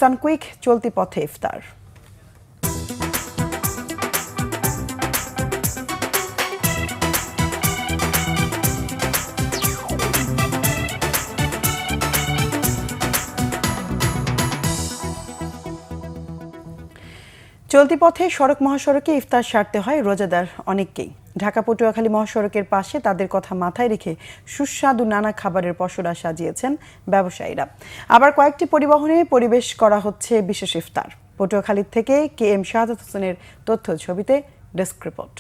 সানকুইক চলতি পথে ইফতার। চলতি পথে সড়ক মহাসড়কে ইফতার সারতে হয় রোজাদার অনেককেই। ঢাকা পটুয়াখালী মহাসড়কের পাশে তাদের কথা মাথায় রেখে সুস্বাদু নানা খাবারের পসরা সাজিয়েছেন ব্যবসায়ীরা। আবার কয়েকটি পরিবহনে পরিবেশ করা হচ্ছে বিশেষ ইফতার। পটুয়াখালী থেকে KM শাহাদাত হোসেনের তথ্য ছবিতে ডেস্ক রিপোর্ট।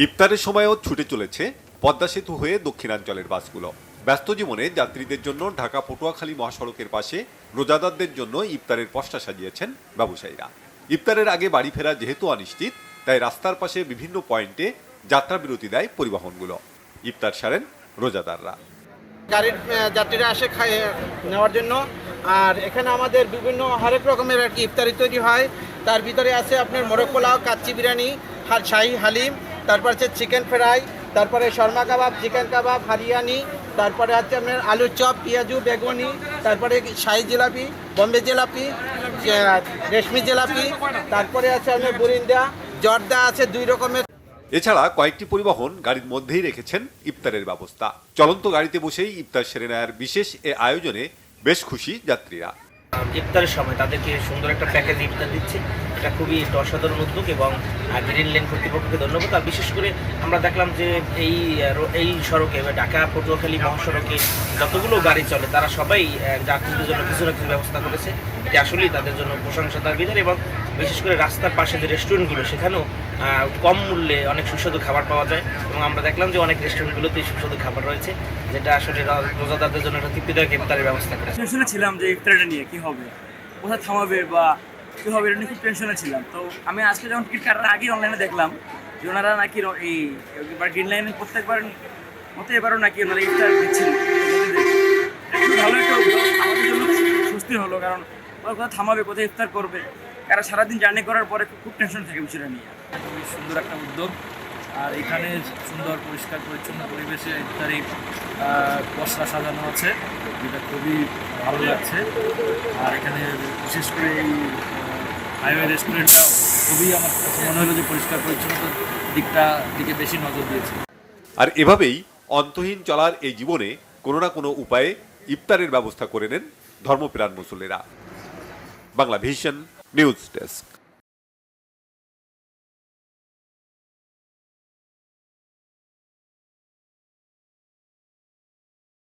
ইফতারের সময়ও ছুটে চলেছে পদ্মা সেতু হয়ে দক্ষিণাঞ্চলের বাসগুলো। ব্যস্ত জীবনে যাত্রীদের জন্য ঢাকা পটুয়াখালী মহাসড়কের পাশে রোজাদারদের জন্য ইফতারের পসরা সাজিয়েছেন ব্যবসায়ীরা। ইফতারের আগে বাড়ি ফেরা যেহেতু অনিশ্চিত, তাই রাস্তার পাশে বিভিন্ন পয়েন্টে যাত্রা বিরতি দেয় পরিবহনগুলো। ইফতার সারেন রোজাদাররা। গাড়ির যাত্রীরা আসে নেওয়ার জন্য, আর এখানে আমাদের বিভিন্ন হরেক রকমের আর কি ইফতারি তৈরি হয়। তার ভিতরে আছে আপনার মোরগ পোলাও, কাচ্চি বিরিয়ানি, শাহী হালিম, তারপর আছে চিকেন ফ্রাই, তারপরে শর্মা কাবাব, চিকেন কাবাব, হারিয়ানি, তারপরে আছে আপনার আলুর চপ, পেঁয়াজু, বেগুনি, তারপরে শাহী জিলাপি, বম্বে জিলাপি, রেশমি জিলাপি, তারপরে আছে আপনার বুরিন্দা, জর্দা আছে 2 রকমের। এছাড়া কয়েকটি পরিবহন গাড়ির মধ্যেই রেখেছেন ইফতারের ব্যবস্থা। চলন্ত গাড়িতে বসেই ইফতার সেরে নেয়ার বিশেষ এ আয়োজনে বেশ খুশি যাত্রীরা। ইফতারের সময় তাদেরকে সুন্দর একটা প্যাকেজ ইফতার দিচ্ছে, এটা খুবই অসাধারণ উদ্যোগ এবং গ্রিন লেন কর্তৃপক্ষকে ধন্যবাদ। আর বিশেষ করে আমরা দেখলাম যে এই সড়কে ঢাকা পটুয়াখালী মহাসড়কে যতগুলো গাড়ি চলে তারা সবাই যাত্রীদের জন্য কিছু না কিছু ব্যবস্থা করেছে, যে আসলেই তাদের জন্য প্রশংসার দাবিদার। এবং বিশেষ করে রাস্তার পাশে যে রেস্টুরেন্টগুলো, সেখানেও কম মূল্যে অনেক সুস্বাদু খাবার পাওয়া যায় এবং আমরা দেখলাম যে অনেক রেস্টুরেন্টগুলোতেই সুস্বাদু খাবার রয়েছে, যেটা আসলে রোজাদারদের জন্য একটা তৃপ্তিদায়ক ইফতারের ব্যবস্থা করেছে। শুনেছিলাম যে ইফতারটা নিয়ে কি হবে, কোথায় থামাবে বা কী হবে, এটা নিয়ে খুব টেনশনে ছিলাম। তো আমি আজকে যখন টিকিট কাটার আগে অনলাইনে দেখলাম যে ওনারা নাকি এই গ্রিন লাইনে প্রত্যেকবার মতো এবারও নাকি ওনারা ইফতার দিচ্ছেন। ভালো একটা আমাদের জন্য স্বস্তি হলো, কারণ ওরা কোথায় থামাবে, কোথায় ইফতার করবে, কারণ সারাদিন জার্নি করার পরে খুব টেনশন থাকে বিষয়টা নিয়ে। খুবই সুন্দর একটা উদ্যোগ, আর এখানে সুন্দর পরিষ্কার পরিচ্ছন্ন পরিবেশে ইফতারি পসরা সাজানো আছে, যেটা খুবই ভালো লাগছে। আর এখানে বিশেষ করে এই হাইওয়ে রেস্টুরেন্টটা খুবই আমার কাছে মনে হলো যে পরিষ্কার পরিচ্ছন্নতার দিকে বেশি নজর দিয়েছে। আর এভাবেই অন্তহীন চলার এই জীবনে কোনো না কোনো উপায়ে ইফতারের ব্যবস্থা করে নেন ধর্মপ্রাণ মুসল্লিরা। Bangla vision news desk.